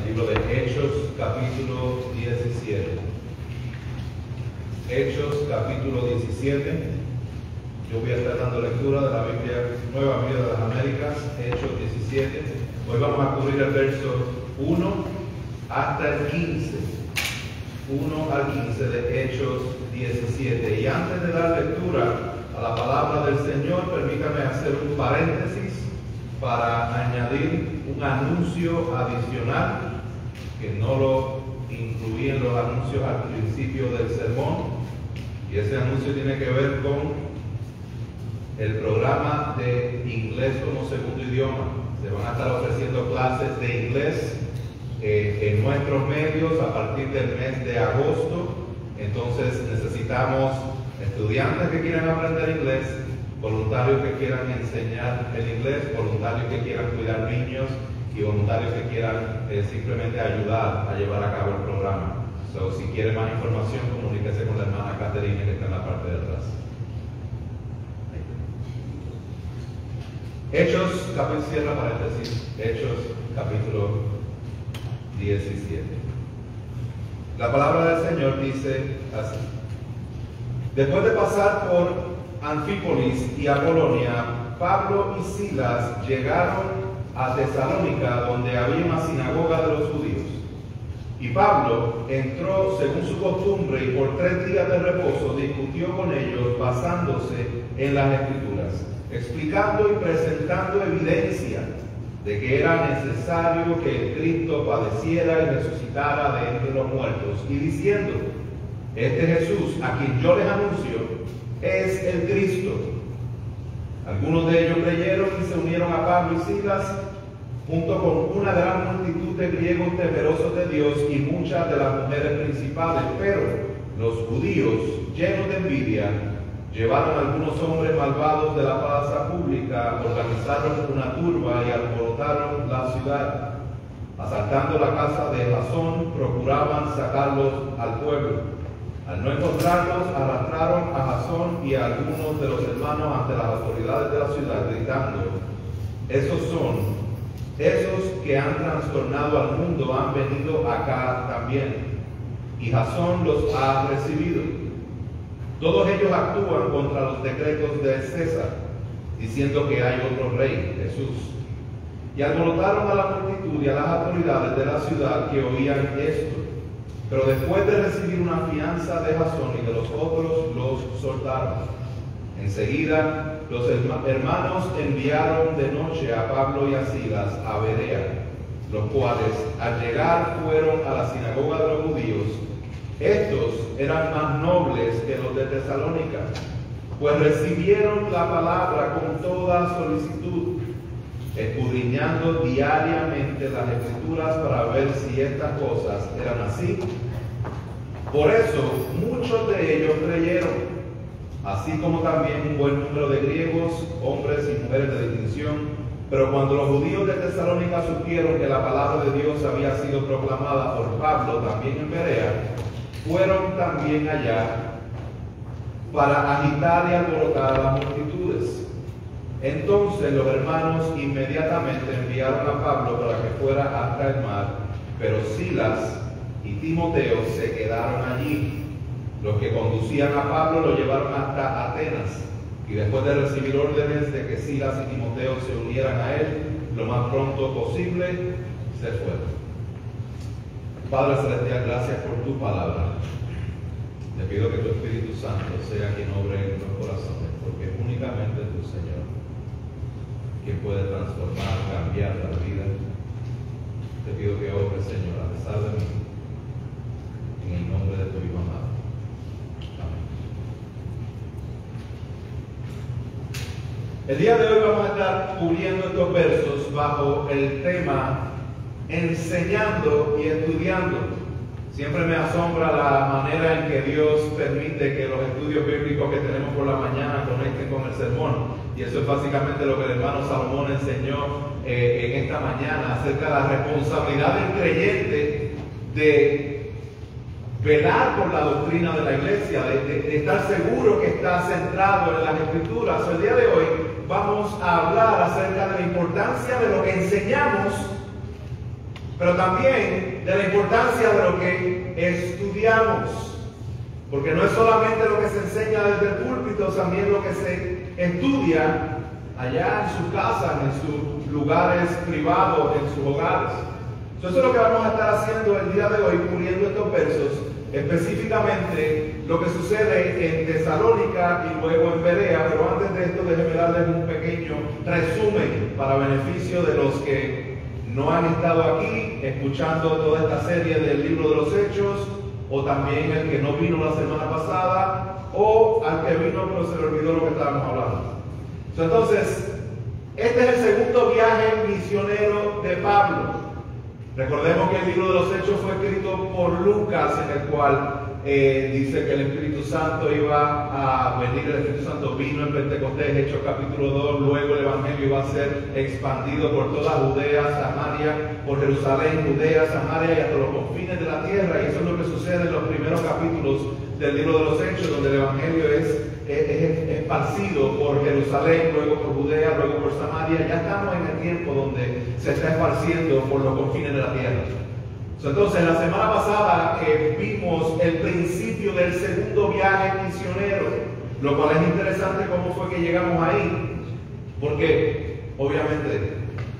libro de Hechos, capítulo 17. Hechos, capítulo 17. Yo voy a estar dando lectura de la Biblia, Nueva Biblia de las Américas, Hechos 17. Hoy vamos a cubrir el verso 1 hasta el 15. 1 al 15 de Hechos 17. Y antes de dar lectura a la palabra del Señor, permítame hacer un paréntesis para añadir un anuncio adicional que no lo incluí en los anuncios al principio del sermón, y ese anuncio tiene que ver con el programa de inglés como segundo idioma. Se van a estar ofreciendo clases de inglés en nuestros medios a partir del mes de agosto. Entonces necesitamos estudiantes que quieran aprender inglés, voluntarios que quieran enseñar el inglés, voluntarios que quieran cuidar niños y voluntarios que quieran simplemente ayudar a llevar a cabo el programa. Si quiere más información, comuníquese con la hermana Caterina que está en la parte de atrás. Hechos, capítulo, cierra paréntesis, Hechos, capítulo 17. La palabra del Señor dice así: después de pasar por Anfípolis y Apolonia, Pablo y Silas llegaron a Tesalónica, donde había una sinagoga de los judíos. Y Pablo entró según su costumbre y por 3 días de reposo discutió con ellos basándose en las Escrituras, explicando y presentando evidencia de que era necesario que el Cristo padeciera y resucitara de entre los muertos, y diciendo: este Jesús, a quien yo les anuncio, es el Cristo. Algunos de ellos creyeron y se unieron a Pablo y Silas, junto con una gran multitud de griegos temerosos de Dios y muchas de las mujeres principales. Pero los judíos, llenos de envidia, llevaron a algunos hombres malvados de la plaza pública, organizaron una turba y alborotaron la ciudad. Asaltando la casa de Jasón, procuraban sacarlos al pueblo. Al no encontrarlos, arrastraron a Jasón y a algunos de los hermanos ante las autoridades de la ciudad, gritando: esos son, esos que han trastornado al mundo han venido acá también, y Jasón los ha recibido. Todos ellos actúan contra los decretos de César, diciendo que hay otro rey, Jesús. Y alborotaron a la multitud y a las autoridades de la ciudad que oían esto. Pero después de recibir una fianza de Jasón y de los otros, los soltaron. Enseguida, los hermanos enviaron de noche a Pablo y a Silas a Berea, los cuales, al llegar, fueron a la sinagoga de los judíos. Estos eran más nobles que los de Tesalónica, pues recibieron la palabra con toda solicitud, escudriñando diariamente las Escrituras para ver si estas cosas eran así. Por eso muchos de ellos creyeron, así como también un buen número de griegos, hombres y mujeres de distinción. Pero cuando los judíos de Tesalónica supieron que la palabra de Dios había sido proclamada por Pablo también en Berea, fueron también allá para agitar y alborotar a las multitudes. Entonces los hermanos inmediatamente enviaron a Pablo para que fuera hasta el mar, pero Silas y Timoteo se quedaron allí. Los que conducían a Pablo lo llevaron hasta Atenas, y después de recibir órdenes de que Silas y Timoteo se unieran a él lo más pronto posible, se fueron. Padre Celestial, gracias por tu palabra. Te pido que tu Espíritu Santo sea quien obre en nuestros corazones, porque únicamente tú, Señor, quien puede transformar, cambiar la vida. Te pido que obres, Señor, a pesar de mí, en el nombre de tu Hijo amado. Amén. El día de hoy vamos a estar cubriendo estos versos bajo el tema enseñando y estudiando. Siempre me asombra la manera en que Dios permite que los estudios bíblicos que tenemos por la mañana conecten con el sermón. Y eso es básicamente lo que el hermano Salomón enseñó en esta mañana, acerca de la responsabilidad del creyente de velar por la doctrina de la iglesia, de estar seguro que está centrado en las Escrituras. El día de hoy vamos a hablar acerca de la importancia de lo que enseñamos pero también de la importancia de lo que estudiamos. Porque no es solamente lo que se enseña desde el púlpito, también lo que se estudia allá en sus casas, en sus lugares privados, en sus hogares. Eso es lo que vamos a estar haciendo el día de hoy, puliendo estos versos, específicamente lo que sucede en Tesalónica y luego en Berea. Pero antes de esto, déjenme darles un pequeño resumen para beneficio de los que no han estado aquí escuchando toda esta serie del libro de los Hechos, o también el que no vino la semana pasada, o al que vino pero se le olvidó lo que estábamos hablando. Entonces, este es el segundo viaje misionero de Pablo. Recordemos que el libro de los Hechos fue escrito por Lucas, en el cual dice que el Espíritu Santo iba a venir, el Espíritu Santo vino en Pentecostés, Hechos capítulo 2, luego el Evangelio iba a ser expandido por toda Judea, Samaria, por Jerusalén, Judea, Samaria y hasta los confines de la tierra. Y eso es lo que sucede en los primeros capítulos del libro de los Hechos, donde el Evangelio es esparcido por Jerusalén, luego por Judea, luego por Samaria. Ya estamos en el tiempo donde se está esparciendo por los confines de la tierra. Entonces, la semana pasada vimos el principio del segundo viaje misionero, lo cual es interesante cómo fue que llegamos ahí, porque obviamente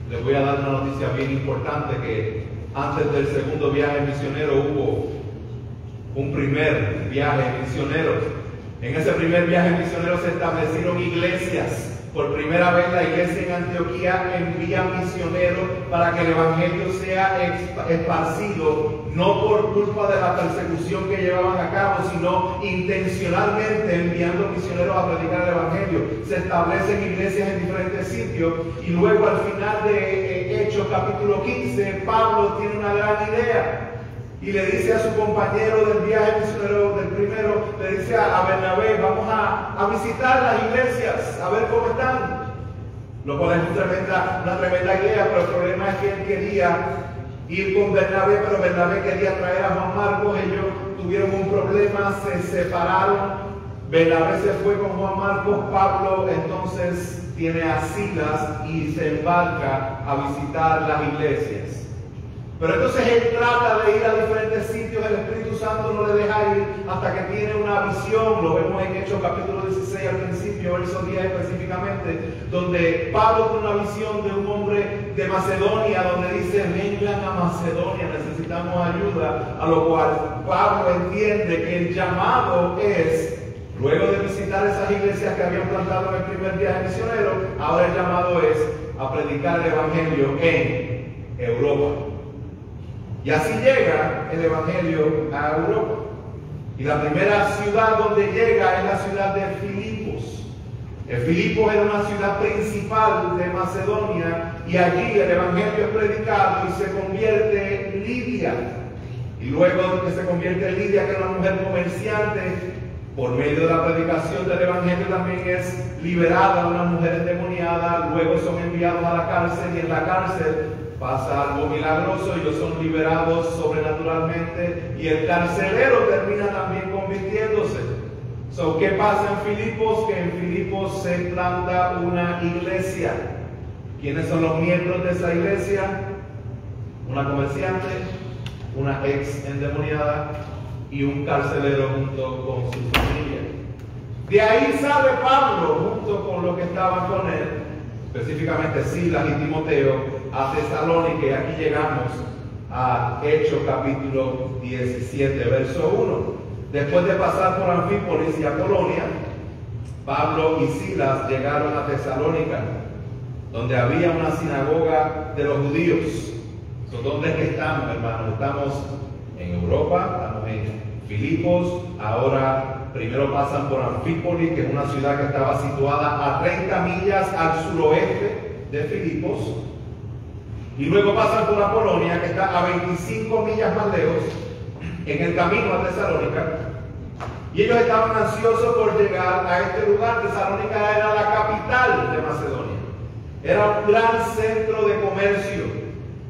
les voy a dar una noticia bien importante, que antes del segundo viaje misionero hubo un primer viaje misionero. En ese primer viaje misionero se establecieron iglesias. Por primera vez la iglesia en Antioquía envía misioneros para que el Evangelio sea esparcido, no por culpa de la persecución que llevaban a cabo, sino intencionalmente enviando misioneros a predicar el Evangelio. Se establecen iglesias en diferentes sitios y luego al final de Hechos capítulo 15, Pablo tiene una gran idea. Y le dice a su compañero del viaje misionero del primero, le dice a Bernabé: vamos a visitar las iglesias, a ver cómo están. Lo cual es una tremenda idea, pero el problema es que él quería ir con Bernabé, pero Bernabé quería traer a Juan Marcos. Ellos tuvieron un problema, se separaron. Bernabé se fue con Juan Marcos. Pablo entonces tiene a Silas y se embarca a visitar las iglesias. Pero entonces él trata de ir a diferentes sitios, el Espíritu Santo no le deja ir hasta que tiene una visión. Lo vemos en Hechos capítulo 16 al principio, verso 10 específicamente, donde Pablo tiene una visión de un hombre de Macedonia, donde dice: vengan a Macedonia, necesitamos ayuda. A lo cual Pablo entiende que el llamado es, luego de visitar esas iglesias que habían plantado en el primer viaje misionero, ahora el llamado es a predicar el Evangelio en Europa. Y así llega el Evangelio a Europa. Y la primera ciudad donde llega es la ciudad de Filipos. Filipos era una ciudad principal de Macedonia, y allí el Evangelio es predicado y se convierte Lidia. Y luego que se convierte Lidia, que era una mujer comerciante, por medio de la predicación del Evangelio también es liberada una mujer endemoniada. Luego son enviados a la cárcel, y en la cárcel pasa algo milagroso, ellos son liberados sobrenaturalmente y el carcelero termina también convirtiéndose. ¿Qué pasa en Filipos? Que en Filipos se planta una iglesia. ¿Quiénes son los miembros de esa iglesia? Una comerciante, una ex endemoniada y un carcelero junto con su familia. De ahí sale Pablo junto con los que estaban con él, específicamente Silas y Timoteo, a Tesalónica. Y aquí llegamos a Hechos capítulo 17, verso 1. Después de pasar por Anfípolis y Apolonia, Pablo y Silas llegaron a Tesalónica, donde había una sinagoga de los judíos. ¿Dónde es que estamos, hermanos? Estamos en Europa, estamos en Filipos. Ahora primero pasan por Anfípolis, que es una ciudad que estaba situada a 30 millas al suroeste de Filipos. Y luego pasan por Apolonia, que está a 25 millas más lejos, en el camino a Tesalónica. Y ellos estaban ansiosos por llegar a este lugar. Tesalónica era la capital de Macedonia. Era un gran centro de comercio.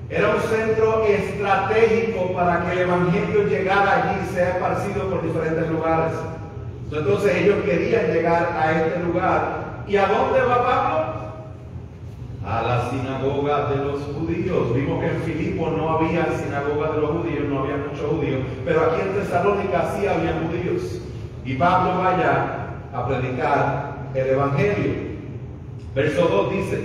Era un centro estratégico para que el Evangelio llegara allí y sea esparcido por diferentes lugares. Entonces ellos querían llegar a este lugar. ¿Y a dónde va Pablo? a la sinagoga de los judíos. Vimos que en Filipo no había sinagoga de los judíos, no había muchos judíos, pero aquí en Tesalónica sí había judíos. Y Pablo va allá a predicar el Evangelio. Verso 2 dice: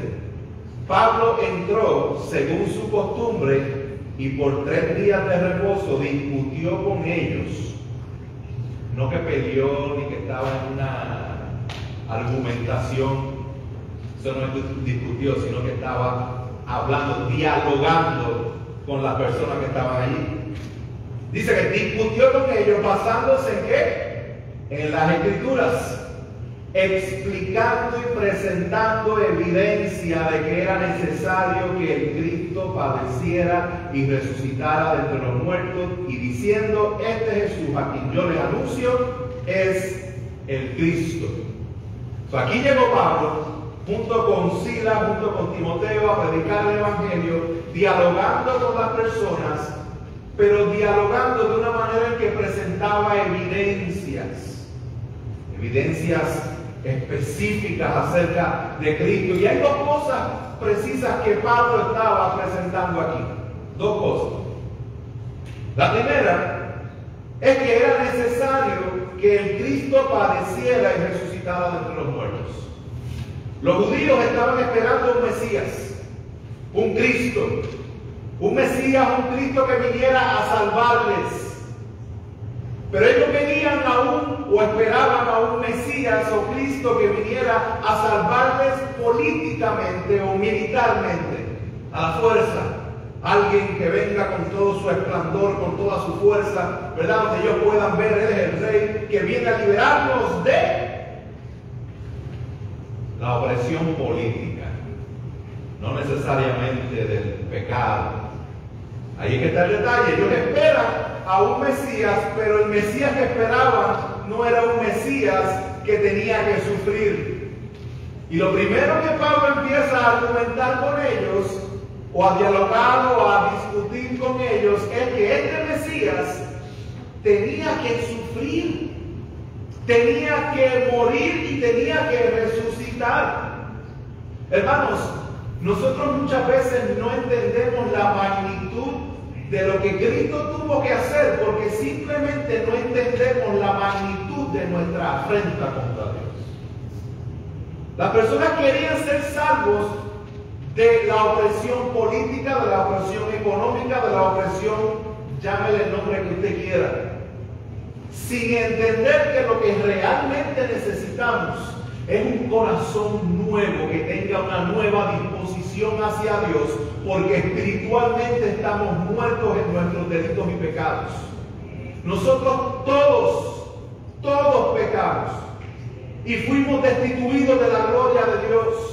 Pablo entró según su costumbre y por 3 días de reposo discutió con ellos. No que peleó ni que estaba en una argumentación, eso no discutió, sino que estaba hablando, dialogando con las personas que estaban allí. Dice que discutió con ellos basándose en ¿qué? En las Escrituras, explicando y presentando evidencia de que era necesario que el Cristo padeciera y resucitara de entre los muertos, y diciendo: este Jesús a quien yo les anuncio es el Cristo. Aquí llegó Pablo junto con Silas, junto con Timoteo, a predicar el Evangelio, dialogando con las personas, pero dialogando de una manera en que presentaba evidencias específicas acerca de Cristo. Y hay 2 cosas precisas que Pablo estaba presentando aquí. 2 cosas. La primera es que era necesario que el Cristo padeciera y resucitara de entre los muertos. Los judíos estaban esperando un Mesías, un Cristo, un Mesías, un Cristo que viniera a salvarles. Pero ellos venían aún o esperaban a un Mesías o Cristo que viniera a salvarles políticamente o militarmente, a la fuerza. Alguien que venga con todo su esplendor, con toda su fuerza, ¿verdad? Donde ellos puedan ver, Él es el Rey que viene a liberarnos de la opresión política, no necesariamente del pecado. Ahí es que está el detalle. Ellos esperan a un Mesías, pero el Mesías que esperaban no era un Mesías que tenía que sufrir. Y lo primero que Pablo empieza a argumentar con ellos, o a dialogar o a discutir con ellos, es que este Mesías tenía que sufrir, tenía que morir y tenía que resucitar. Hermanos, nosotros muchas veces no entendemos la magnitud de lo que Cristo tuvo que hacer, porque simplemente no entendemos la magnitud de nuestra afrenta contra Dios. Las personas querían ser salvos de la opresión política, de la opresión económica, de la opresión, llámele el nombre que usted quiera, sin entender que lo que realmente necesitamos es un corazón nuevo, que tenga una nueva disposición hacia Dios, porque espiritualmente estamos muertos en nuestros delitos y pecados. Nosotros todos pecamos y fuimos destituidos de la gloria de Dios.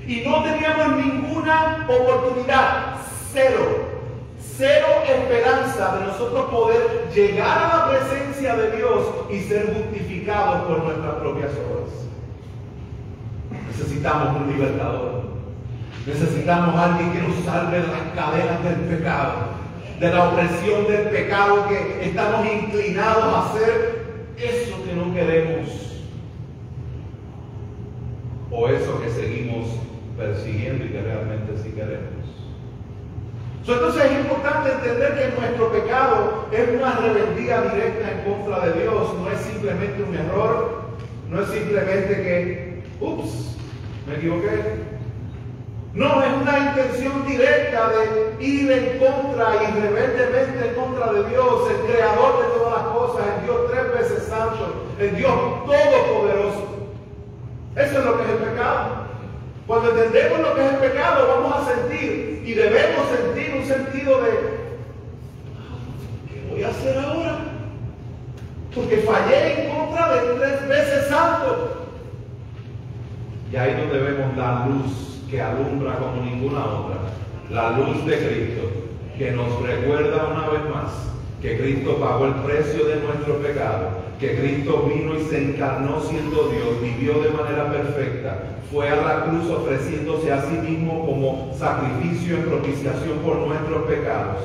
Y no teníamos ninguna oportunidad, cero esperanza de nosotros poder llegar a la presencia de Dios y ser justificados por nuestras propias obras. Necesitamos un libertador. Necesitamos a alguien que nos salve de las cadenas del pecado, de la opresión del pecado, que estamos inclinados a hacer eso que no queremos, o eso que seguimos persiguiendo y que realmente sí queremos. Entonces es importante entender que nuestro pecado es una rebeldía directa en contra de Dios. No es simplemente un error, no es simplemente que, ups, me equivoqué. No, es una intención directa de ir en contra y rebeldemente en contra de Dios, el creador de todas las cosas, el Dios 3 veces santo, el Dios todopoderoso. Eso es lo que es el pecado. Cuando entendemos lo que es el pecado, vamos a sentir, y debemos sentir, un sentido de ¿qué voy a hacer ahora? Porque fallé en contra del 3 veces santo. Y ahí es donde vemos la luz que alumbra como ninguna otra, la luz de Cristo, que nos recuerda una vez más que Cristo pagó el precio de nuestro pecado, que Cristo vino y se encarnó siendo Dios, vivió de manera perfecta, fue a la cruz ofreciéndose a sí mismo como sacrificio en propiciación por nuestros pecados,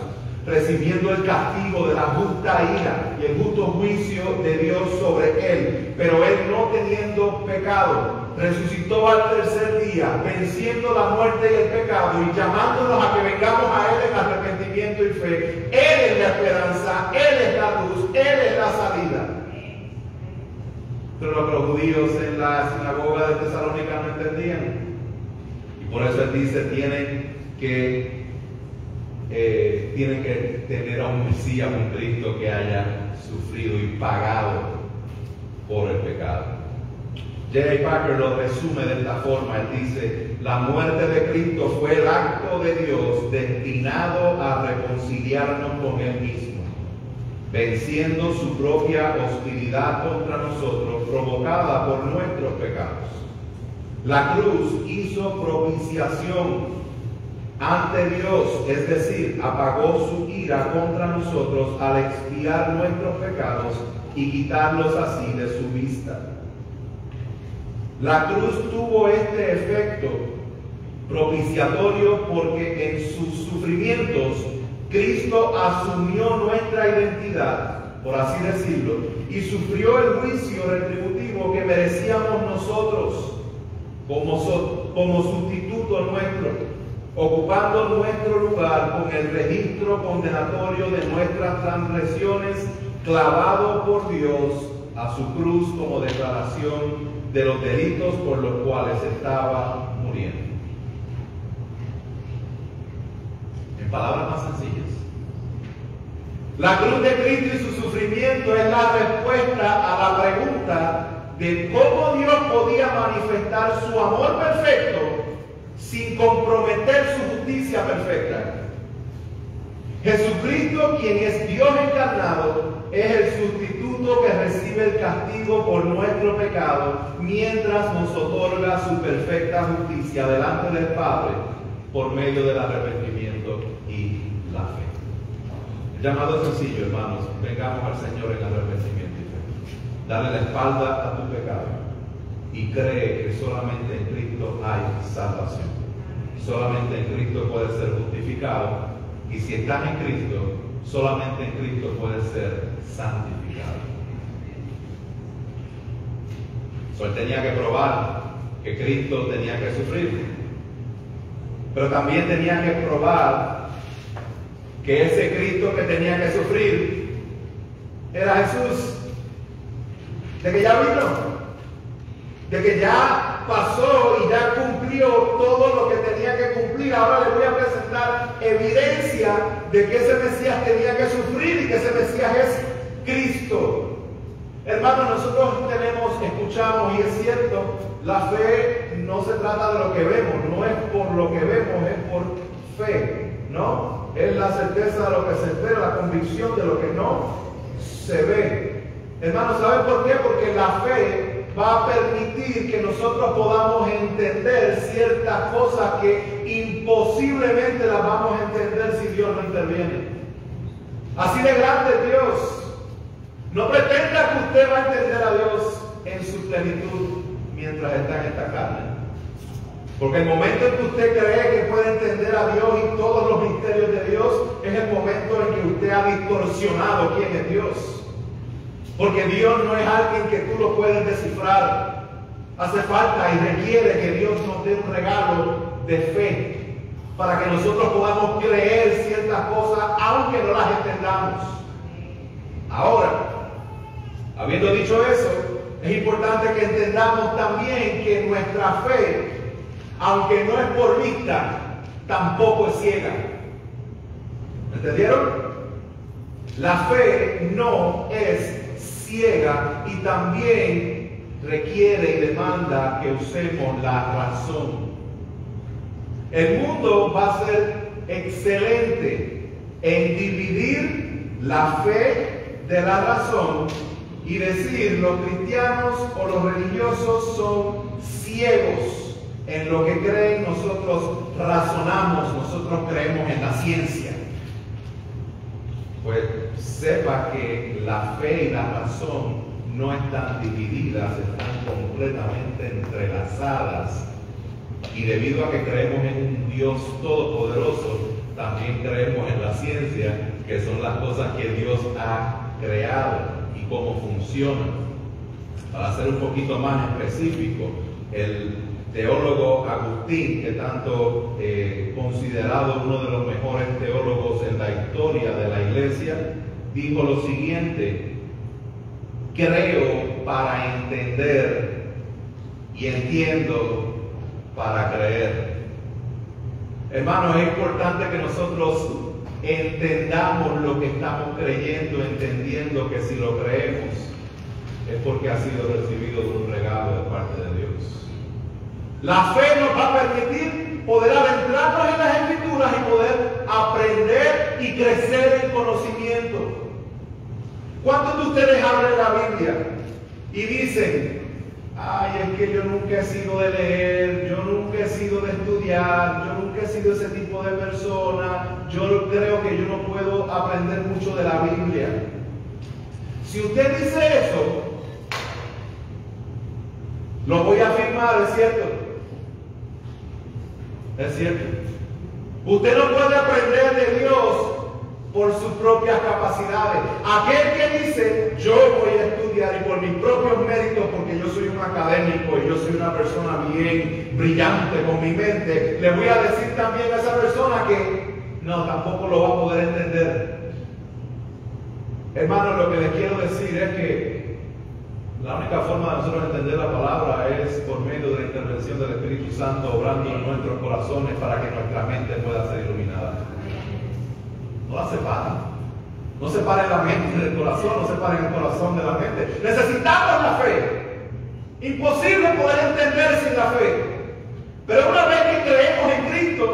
recibiendo el castigo de la justa ira y el justo juicio de Dios sobre él. Pero él, no teniendo pecado, resucitó al tercer día, venciendo la muerte y el pecado y llamándonos a que vengamos a él en arrepentimiento y fe. Él es la esperanza, él es la luz, él es la salida. Pero lo que los judíos en la sinagoga de Tesalónica no entendían. Y por eso él dice, tienen que tener a un Mesías, un Cristo que haya sufrido y pagado por el pecado. J.I. Packer lo resume de esta forma. Él dice, la muerte de Cristo fue el acto de Dios destinado a reconciliarnos con Él mismo, venciendo su propia hostilidad contra nosotros, provocada por nuestros pecados. La cruz hizo propiciación ante Dios, es decir, apagó su ira contra nosotros al expiar nuestros pecados y quitarlos así de su vista. La cruz tuvo este efecto propiciatorio porque en sus sufrimientos Cristo asumió nuestra identidad, por así decirlo, y sufrió el juicio retributivo que merecíamos nosotros como sustituto nuestro, ocupando nuestro lugar con el registro condenatorio de nuestras transgresiones, clavado por Dios a su cruz como declaración de los delitos por los cuales estaba muriendo. En palabras más sencillas, la cruz de Cristo y su sufrimiento es la respuesta a la pregunta de cómo Dios podía manifestar su amor perfecto sin comprometer su justicia perfecta. Jesucristo, quien es Dios encarnado, es el sustituto que recibe el castigo por nuestro pecado, mientras nos otorga su perfecta justicia delante del Padre por medio del arrepentimiento y la fe. El llamado es sencillo, hermanos. Vengamos al Señor en arrepentimiento y fe. Dale la espalda a tu pecado y cree que solamente en Cristo hay salvación. Solamente en Cristo puedes ser justificado, y si estás en Cristo, solamente en Cristo puedes ser santificado. Él tenía que probar que Cristo tenía que sufrir, pero también tenía que probar que ese Cristo que tenía que sufrir era Jesús, de que ya vino, de que ya pasó y ya cumplió todo lo que tenía que cumplir. Ahora le voy a presentar evidencia de que ese Mesías tenía que sufrir y que ese Mesías es Cristo. Hermanos, nosotros escuchamos, y es cierto, la fe no se trata de lo que vemos, no es por lo que vemos, es por fe, ¿no? Es la certeza de lo que se espera, la convicción de lo que no se ve. Hermanos, ¿saben por qué? Porque la fe va a permitir que nosotros podamos entender ciertas cosas que imposiblemente las vamos a entender si Dios no interviene. Así de grande es Dios. No pretenda que usted va a entender a Dios en su plenitud mientras está en esta carne. Porque el momento en que usted cree que puede entender a Dios y todos los misterios de Dios, es el momento en que usted ha distorsionado quién es Dios. Porque Dios no es alguien que tú lo puedes descifrar. Hace falta y requiere que Dios nos dé un regalo de fe para que nosotros podamos creer ciertas cosas aunque no las entendamos. Ahora, habiendo dicho eso, es importante que entendamos también que nuestra fe, aunque no es por vista, tampoco es ciega. ¿Entendieron? La fe no es ciega y también requiere y demanda que usemos la razón. El mundo va a ser excelente en dividir la fe de la razón y decir los cristianos o los religiosos son ciegos en lo que creen, nosotros razonamos, nosotros creemos en la ciencia. Pues sepa que la fe y la razón no están divididas, están completamente entrelazadas. Y debido a que creemos en un Dios todopoderoso, también creemos en la ciencia que son las cosas que Dios ha creado y cómo funcionan. Para ser un poquito más específico, el teólogo Agustín, que tanto considerado uno de los mejores teólogos en la historia de la iglesia, dijo lo siguiente: creo para entender y entiendo para creer. Hermanos, es importante que nosotros entendamos lo que estamos creyendo, entendiendo que si lo creemos es porque ha sido recibido de un regalo de parte de Dios. La fe nos va a permitir poder adentrarnos en las Escrituras y poder aprender y crecer en conocimiento. ¿Cuántos de ustedes abren la Biblia y dicen: ay, es que yo nunca he sido de leer, yo nunca he sido de estudiar, yo nunca he sido ese tipo de persona, yo creo que yo no puedo aprender mucho de la Biblia? Si usted dice eso, lo voy a afirmar, es cierto. Es cierto. Usted no puede aprender de Dios por sus propias capacidades. Aquel que dice: yo voy a estudiar y por mis propios méritos, porque yo soy un académico y yo soy una persona bien brillante con mi mente, le voy a decir también a esa persona que no, tampoco lo va a poder entender. Hermano, lo que les quiero decir es que la única forma de nosotros entender la palabra es por medio de la intervención del Espíritu Santo obrando en nuestros corazones para que nuestra mente pueda ser iluminada. No la separen. No separen la mente del corazón, no separen el corazón de la mente. Necesitamos la fe. Imposible poder entender sin la fe. Pero una vez que creemos en Cristo,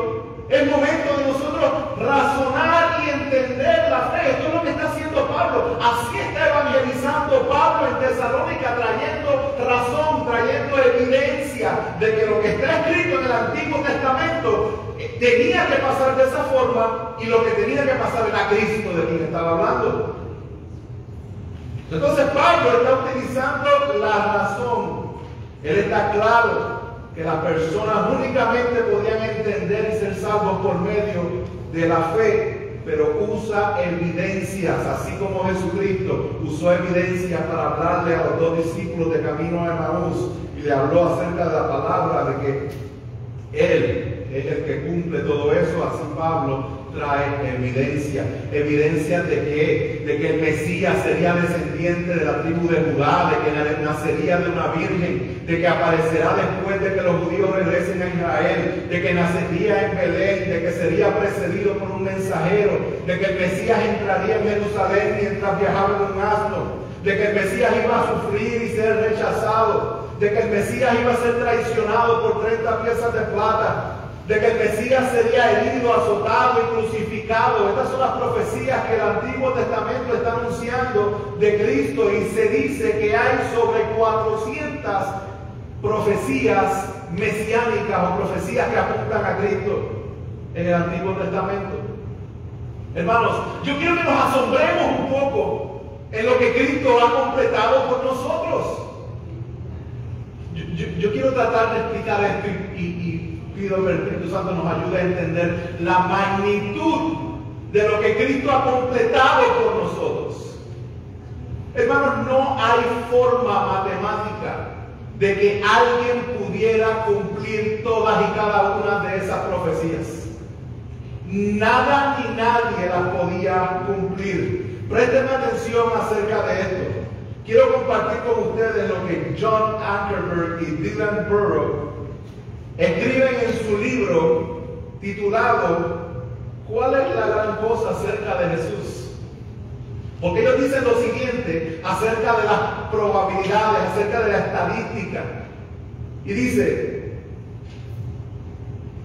es momento de nosotros razonar y entender la fe. Esto es lo que está haciendo Pablo. Así está evangelizando Pablo en Tesalónica, trayendo razón, trayendo evidencia de que lo que está escrito en el Antiguo Testamento tenía que pasar de esa forma, y lo que tenía que pasar era Cristo, de quien estaba hablando. Entonces Pablo está utilizando la razón. Él está claro que las personas únicamente podían entender y ser salvos por medio de la fe, pero usa evidencias, así como Jesucristo usó evidencias para hablarle a los dos discípulos de camino a Emaús, y le habló acerca de la palabra, de que Él es el que cumple todo eso. Así Pablo trae evidencia de que el Mesías sería descendiente de la tribu de Judá, de que nacería de una virgen, de que aparecerá después de que los judíos regresen a Israel, de que nacería en Belén, de que sería precedido por un mensajero, de que el Mesías entraría en Jerusalén mientras viajaba en un asno, de que el Mesías iba a sufrir y ser rechazado, de que el Mesías iba a ser traicionado por 30 piezas de plata, de que el Mesías sería herido, azotado y crucificado. Estas son las profecías que el Antiguo Testamento está anunciando de Cristo, y se dice que hay sobre 400 profecías mesiánicas o profecías que apuntan a Cristo en el Antiguo Testamento. Hermanos, yo quiero que nos asombremos un poco en lo que Cristo ha completado por nosotros. Yo quiero tratar de explicar esto y pido que el Espíritu Santo nos ayude a entender la magnitud de lo que Cristo ha completado por nosotros. Hermanos, no hay forma matemática de que alguien pudiera cumplir todas y cada una de esas profecías. Nada ni nadie las podía cumplir. Préstenme atención acerca de esto. Quiero compartir con ustedes lo que John Ankerberg y Dylan Burrow escriben en su libro titulado ¿Cuál es la gran cosa acerca de Jesús? Porque ellos dicen lo siguiente acerca de las probabilidades, acerca de la estadística. Y dice: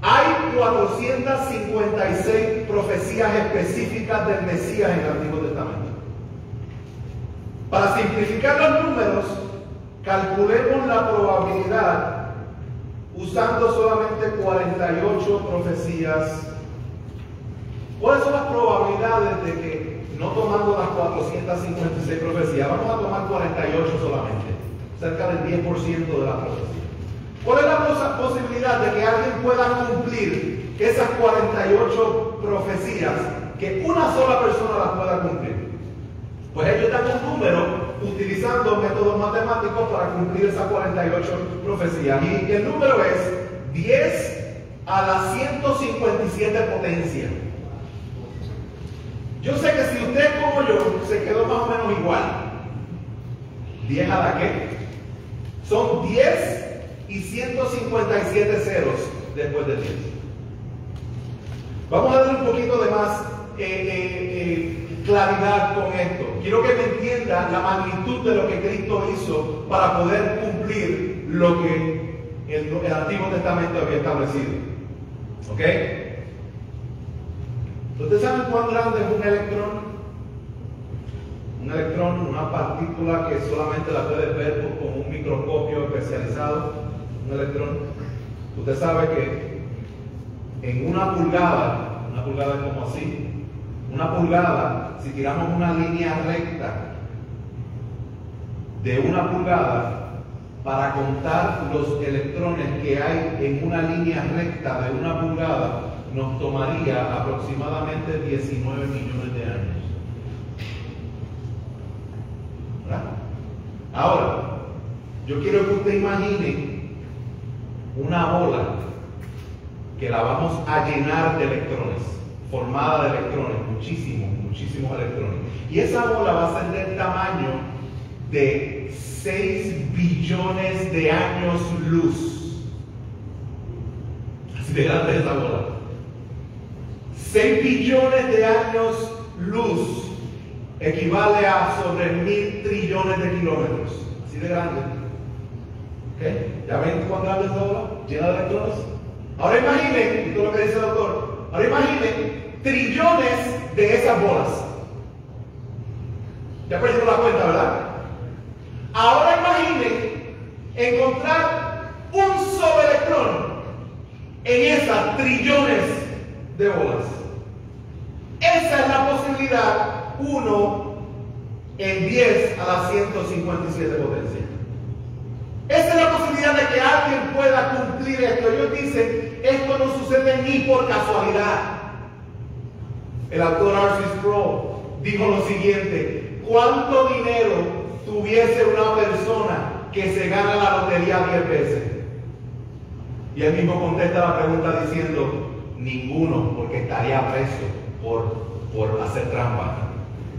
hay 456 profecías específicas del Mesías en el Antiguo Testamento. Para simplificar los números, calculemos la probabilidad usando solamente 48 profecías. ¿Cuáles son las probabilidades de que, no tomando las 456 profecías, vamos a tomar 48 solamente, cerca del 10% de las profecías? ¿Cuál es la posibilidad de que alguien pueda cumplir esas 48 profecías que una sola persona las pueda cumplir. Pues ellos dan un número utilizando métodos matemáticos para cumplir esas 48 profecías. Y el número es 10 a la 157 potencia. Yo sé que si usted como yo se quedó más o menos igual, 10 a la qué? Son 10 y 157 ceros después de 10. Vamos a dar un poquito de más claridad con esto. Quiero que me entienda la magnitud de lo que Cristo hizo para poder cumplir lo que el Antiguo Testamento había establecido. ¿Ok? ¿Ustedes saben cuán grande es un electrón? Un electrón, una partícula que solamente la puedes ver con un microscopio especializado. Un electrón. Usted sabe que en una pulgada es como así. Una pulgada, si tiramos una línea recta de una pulgada, para contar los electrones que hay en una línea recta de una pulgada, nos tomaría aproximadamente 19 millones de años. ¿Verdad? Ahora, yo quiero que usted imagine una bola que la vamos a llenar de electrones, formada de electrones, muchísimos electrones. Y esa bola va a ser del tamaño de 6 billones de años luz. Así de grande es esa bola. 6 billones de años luz equivale a sobre 1000 trillones de kilómetros. Así de grande. ¿Ok? ¿Ya ven cuán grande es esa bola? Llena de electrones. Ahora imaginen, esto es lo que dice el autor, ahora imaginen trillones de esas bolas. Ya perdieron la cuenta, ¿verdad? Ahora imaginen encontrar un solo electrón en esas trillones de bolas. Esa es la posibilidad 1 en 10 a la 157 potencia. Esa es la posibilidad de que alguien pueda cumplir esto. Ellos dicen, esto no sucede ni por casualidad. El autor R.C. Sproul dijo lo siguiente: ¿cuánto dinero tuviese una persona que se gana la lotería 10 veces? Y él mismo contesta la pregunta diciendo, ninguno, porque estaría preso por hacer trampa.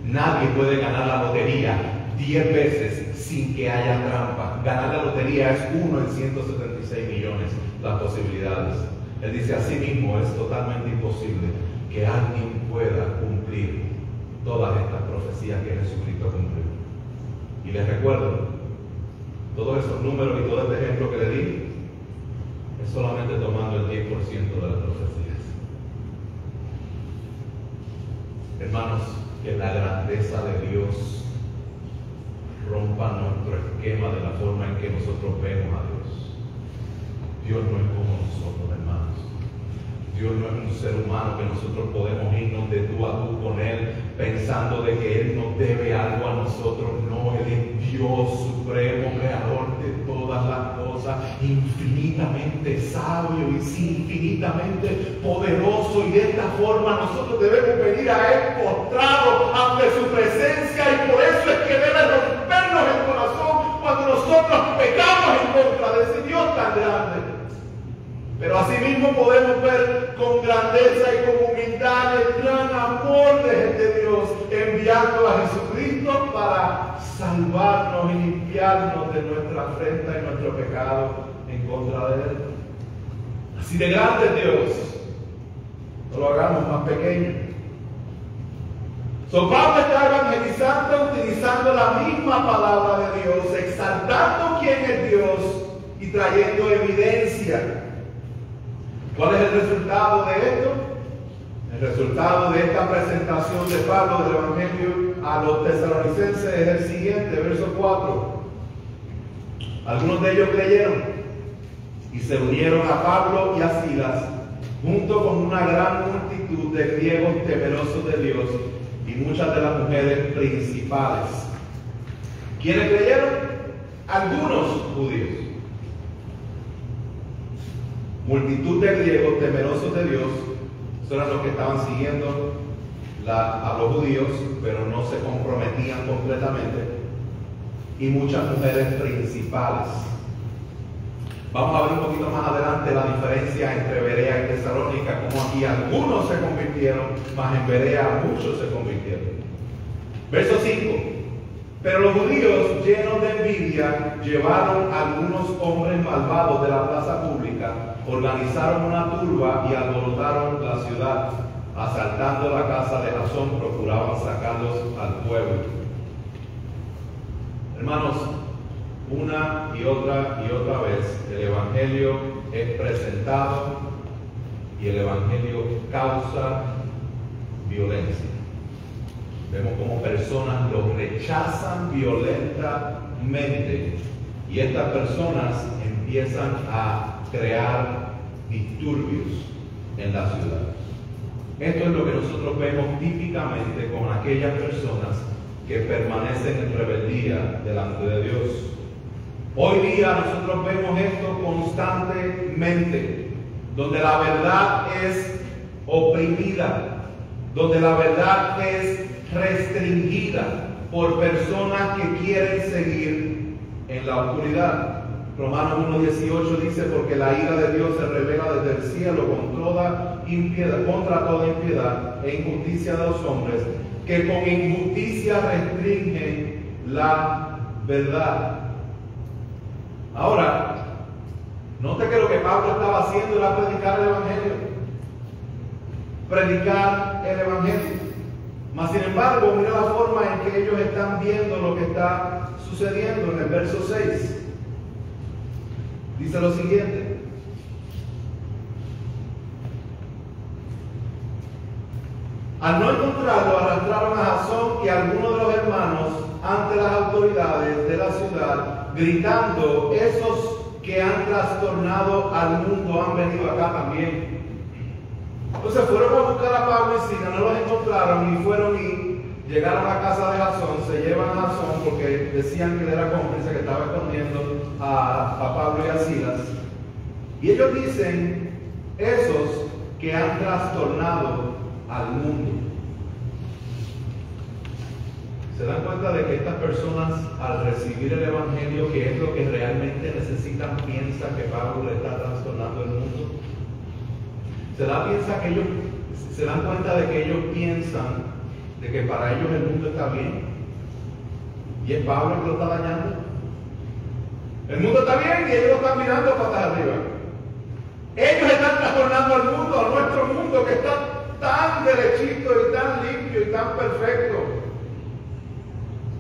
Nadie puede ganar la lotería 10 veces sin que haya trampa. Ganar la lotería es 1 en 176 millones las posibilidades. Él dice, así mismo es totalmente imposible que alguien pueda cumplir todas estas profecías que Jesucristo cumplió. Y les recuerdo, todos esos números y todo este ejemplo que le di es solamente tomando el 10% de las profecías. Hermanos, que la grandeza de Dios rompa nuestro esquema de la forma en que nosotros vemos a Dios. Dios no es como nosotros, hermanos. Dios no es un ser humano que nosotros podemos irnos de tú a tú con Él pensando de que Él nos debe algo a nosotros. No, Él es Dios supremo, creador de todas las cosas, infinitamente sabio y infinitamente poderoso. Y de esta forma nosotros debemos venir a Él postrados ante su presencia, y por eso es que debe rompernos el corazón cuando nosotros pecamos en contra de ese Dios tan grande. Pero asimismo podemos ver con grandeza y con humildad el gran amor de este Dios, enviando a Jesucristo para salvarnos y limpiarnos de nuestra afrenta y nuestro pecado en contra de Él. Así de grande es Dios. No lo hagamos más pequeño. Pablo está evangelizando utilizando la misma palabra de Dios, exaltando quién es Dios y trayendo evidencia. ¿Cuál es el resultado de esto? El resultado de esta presentación de Pablo del Evangelio a los tesalonicenses es el siguiente, verso 4. Algunos de ellos creyeron y se unieron a Pablo y a Silas, junto con una gran multitud de griegos temerosos de Dios y muchas de las mujeres principales. ¿Quiénes creyeron? Algunos judíos. Multitud de griegos temerosos de Dios, son los que estaban siguiendo a los judíos, pero no se comprometían completamente, y muchas mujeres principales. Vamos a ver un poquito más adelante la diferencia entre Berea y Tesalónica, como aquí algunos se convirtieron, mas en Berea muchos se convirtieron. Verso 5. Pero los judíos, llenos de envidia, llevaron a algunos hombres malvados de la plaza pública, organizaron una turba y alborotaron la ciudad. Asaltando la casa de Jasón, procuraban sacarlos al pueblo. Hermanos, una y otra vez el Evangelio es presentado y el Evangelio causa violencia. Vemos como personas lo rechazan violentamente y estas personas empiezan a crear disturbios en la ciudad. Esto es lo que nosotros vemos típicamente con aquellas personas que permanecen en rebeldía delante de Dios. Hoy día nosotros vemos esto constantemente, donde la verdad es oprimida, donde la verdad es restringida por personas que quieren seguir en la oscuridad. Romanos 1:18 dice: porque la ira de Dios se revela desde el cielo contra toda impiedad e injusticia de los hombres, que con injusticia restringen la verdad. Ahora, note que lo que Pablo estaba haciendo era predicar el Evangelio. Predicar el Evangelio. Mas sin embargo, mira la forma en que ellos están viendo lo que está sucediendo en el verso 6. Dice lo siguiente: al no encontrarlo, arrastraron a Jasón y a algunos de los hermanos ante las autoridades de la ciudad, gritando: esos que han trastornado al mundo han venido acá también. Entonces fueron a buscar a Pablo y Silas, no los encontraron y fueron y llegaron a la casa de Jasón, se llevan a Jasón porque decían que él era cómplice, que estaba escondiendo a Pablo y a Silas. Y ellos dicen: esos que han trastornado al mundo. ¿Se dan cuenta de que estas personas, al recibir el Evangelio, que es lo que realmente necesitan, piensan que Pablo le está trastornando el mundo? ¿Se dan cuenta de que ellos piensan de que para ellos el mundo está bien? ¿Y es Pablo el que lo está dañando? El mundo está bien y ellos lo están mirando patas arriba. Ellos están trastornando al mundo, a nuestro mundo que está tan derechito y tan limpio y tan perfecto.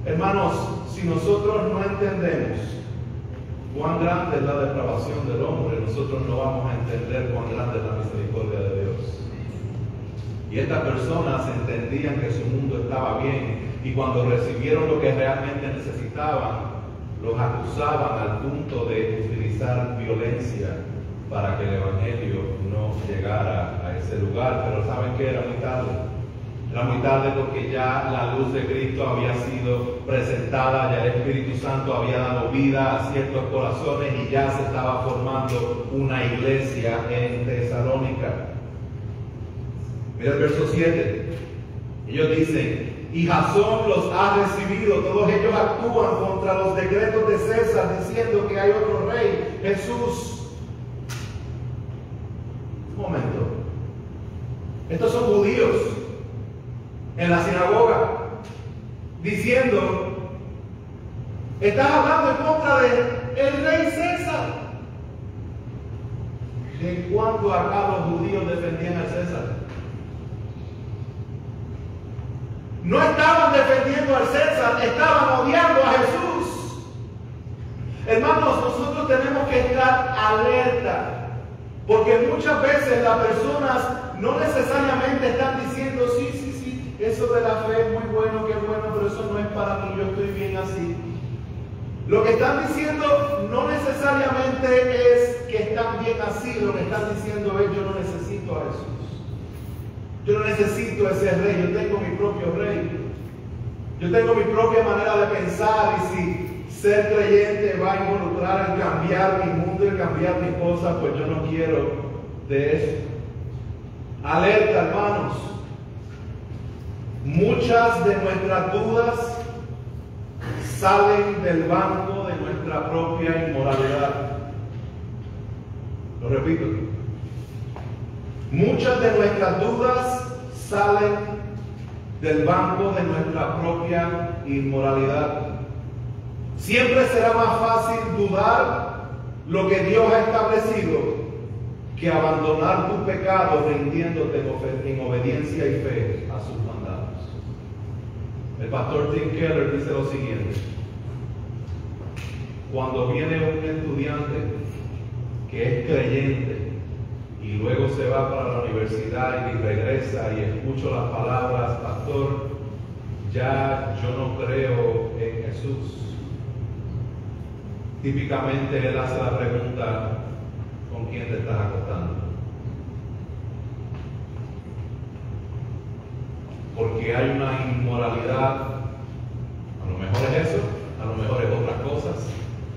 Hermanos, si nosotros no entendemos cuán grande es la depravación del hombre, nosotros no vamos a entender cuán grande es la misericordia de Dios. Y estas personas entendían que su mundo estaba bien, y cuando recibieron lo que realmente necesitaban, los acusaban al punto de utilizar violencia para que el Evangelio no llegara a ese lugar. Pero ¿saben qué? Era muy tarde. Era muy tarde porque ya la luz de Cristo había sido presentada, ya el Espíritu Santo había dado vida a ciertos corazones y ya se estaba formando una iglesia en Tesalónica. Mira el verso 7. Ellos dicen: y Jasón los ha recibido. Todos ellos actúan contra los decretos de César, diciendo que hay otro rey, Jesús. Un momento. Estos son judíos en la sinagoga, diciendo: estás hablando en contra del rey César. ¿De cuándo acá los judíos defendían a César? No estaban defendiendo al César, estaban odiando a Jesús. Hermanos, nosotros tenemos que estar alerta, porque muchas veces las personas no necesariamente están diciendo: sí, eso de la fe es muy bueno, qué bueno, pero eso no es para mí, yo estoy bien así. Lo que están diciendo no necesariamente es que están bien así, lo que están diciendo es: yo no necesito a Jesús. Yo no necesito ese rey, yo tengo mi propio rey. Yo tengo mi propia manera de pensar, y si ser creyente va a involucrar en cambiar mi mundo y cambiar mis cosas, pues yo no quiero de eso. Alerta, hermanos. Muchas de nuestras dudas salen del banco de nuestra propia inmoralidad. Lo repito. Muchas de nuestras dudas salen del banco de nuestra propia inmoralidad. Siempre será más fácil dudar lo que Dios ha establecido que abandonar tu pecado rindiéndote en obediencia y fe a sus mandatos. El pastor Tim Keller dice lo siguiente: cuando viene un estudiante que es creyente y luego se va para la universidad y regresa y escucho las palabras, pastor, ya yo no creo en Jesús. Típicamente él hace la pregunta: ¿con quién te estás acostando? Porque hay una inmoralidad, a lo mejor es eso, a lo mejor es otras cosas,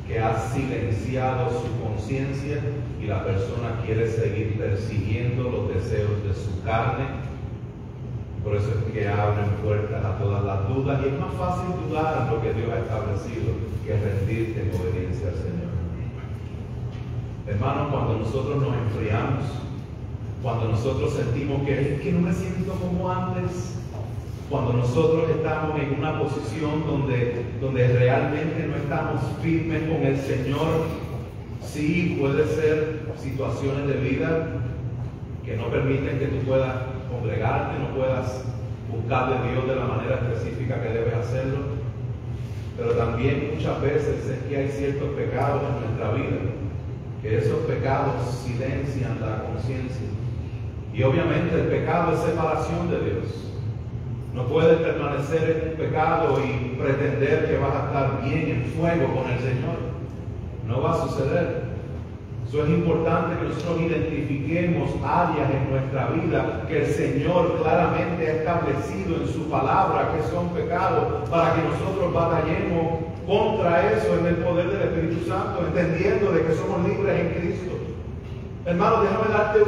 que ha silenciado su conciencia y la persona quiere seguir persiguiendo los deseos de su carne. Por eso es que abren puertas a todas las dudas, y es más fácil dudar lo que Dios ha establecido que rendirte en obediencia al Señor. Hermanos, cuando nosotros nos enfriamos, cuando nosotros sentimos que no me siento como antes, cuando nosotros estamos en una posición donde realmente no estamos firmes con el Señor, sí puede ser situaciones de vida que no permiten que tú puedas congregarte, no puedas buscar de Dios de la manera específica que debes hacerlo, pero también muchas veces es que hay ciertos pecados en nuestra vida, que esos pecados silencian la conciencia. Y obviamente el pecado es separación de Dios. No puedes permanecer en un pecado y pretender que vas a estar bien en fuego con el Señor. No va a suceder. Eso es importante, que nosotros identifiquemos áreas en nuestra vida que el Señor claramente ha establecido en su palabra que son pecados, para que nosotros batallemos contra eso en el poder del Espíritu Santo, entendiendo de que somos libres en Cristo. Hermano, déjame darte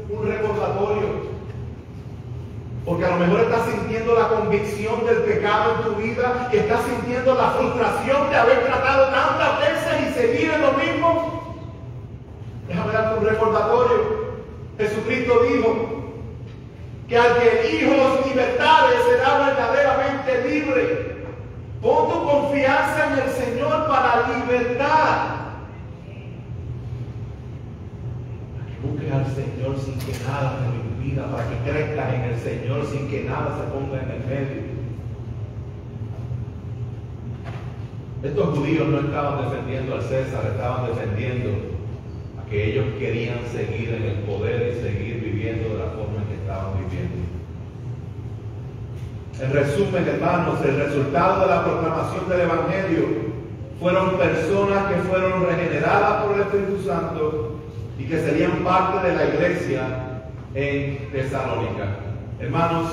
un recordatorio. Porque a lo mejor estás sintiendo la convicción del pecado en tu vida, y estás sintiendo la frustración de haber tratado tantas veces y seguir en lo mismo. Déjame darte un recordatorio. Jesucristo dijo que al que el Hijo os libertare será verdaderamente libre. Pon tu confianza en el Señor para libertad. Busques al Señor sin que nada te lo impida, para que crezcas en el Señor sin que nada se ponga en el medio. Estos judíos no estaban defendiendo al César, estaban defendiendo a que ellos querían seguir en el poder y seguir viviendo de la forma en que estaban viviendo. En resumen, hermanos, el resultado de la proclamación del Evangelio fueron personas que fueron regeneradas por el Espíritu Santo y que serían parte de la iglesia en Tesalónica. Hermanos,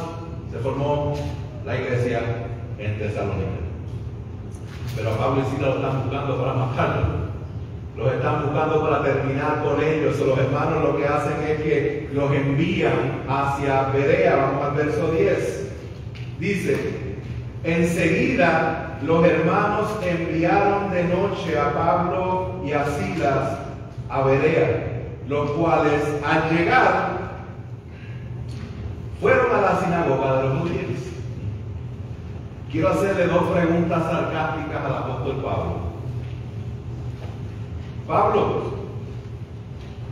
se formó la iglesia en Tesalónica. Pero a Pablo y Silas lo están buscando para matarlo. Los están buscando para terminar con ellos. Los hermanos lo que hacen es que los envían hacia Berea. Vamos al verso 10. Dice: enseguida los hermanos enviaron de noche a Pablo y a Silas a Berea, los cuales al llegar fueron a la sinagoga de los judíos. Quiero hacerle dos preguntas sarcásticas al apóstol Pablo. Pablo,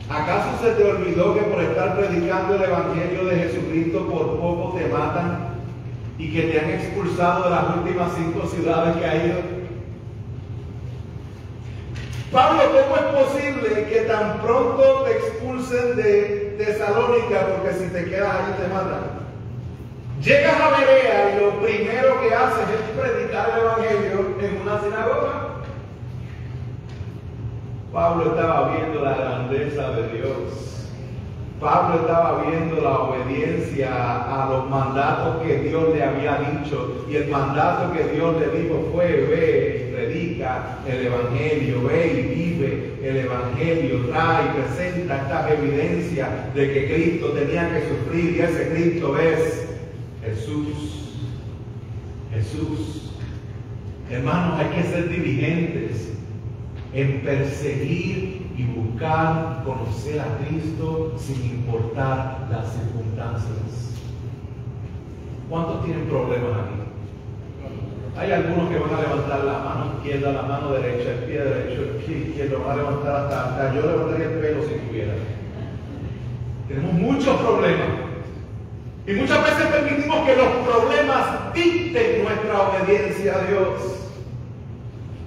¿acaso se te olvidó que por estar predicando el Evangelio de Jesucristo por poco te matan y que te han expulsado de las últimas 5 ciudades que has ido? Pablo, ¿cómo es posible que tan pronto te expulsen de Tesalónica? Porque si te quedas ahí te matan. Llegas a Berea y lo primero que haces es predicar el Evangelio en una sinagoga. Pablo estaba viendo la grandeza de Dios. Pablo estaba viendo la obediencia a los mandatos que Dios le había dicho. Y el mandato que Dios le dijo fue: ve y predica el Evangelio, ve y vive el Evangelio, trae y presenta estas evidencias de que Cristo tenía que sufrir, y ese Cristo es Jesús. Jesús. Hermanos, hay que ser diligentes en perseguir y buscar conocer a Cristo sin importar las circunstancias. ¿Cuántos tienen problemas aquí? Hay algunos que van a levantar la mano izquierda, la mano derecha, el pie derecho, el pie izquierdo, van a levantar hasta yo levantaría el pelo si tuviera. Tenemos muchos problemas. Y muchas veces permitimos que los problemas dicten nuestra obediencia a Dios.